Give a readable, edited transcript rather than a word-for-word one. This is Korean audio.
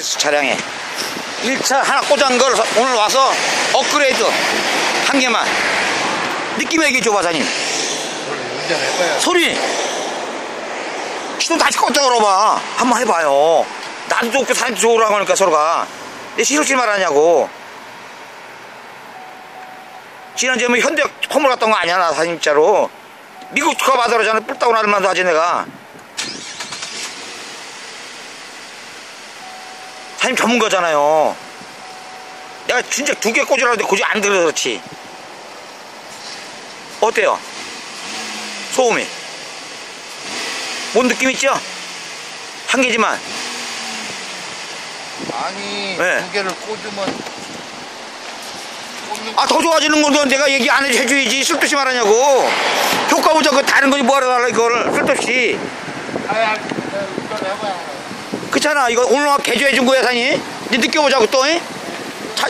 차량에 1차 하나 꽂은 걸 오늘 와서 업그레이드 한 개만 느낌이 얘기해줘 바사님. 소리 시동 다시 껐다 그러봐. 한번 해봐요. 나도 좋고 사람도 좋으라고 하니까 서로가 내 싫을지 말하냐고. 지난주에 뭐 현대 펌을 갔던 거 아니야 나 사장님 진짜로. 미국 가 받으러잖아. 뿔따고 나를만도 하지 내가. 사장님 전문가잖아요. 내가 진짜 2개 꽂으라는데 굳이 안 들어서 그렇지. 어때요? 소음이 뭔 느낌 있죠? 한 개지만. 아니 네. 2개를 꽂으면 아 더 좋아지는 건데 내가 얘기 안 해줘야지. 쓸데없이 말하냐고. 효과 보자. 그 다른 거니 뭐하러 달라 이거를 쓸데없이. 아야 이거 해봐야. 그렇잖아. 이거 오늘 개조해 준 거야 사장님. 이제 느껴보자고 또. 차,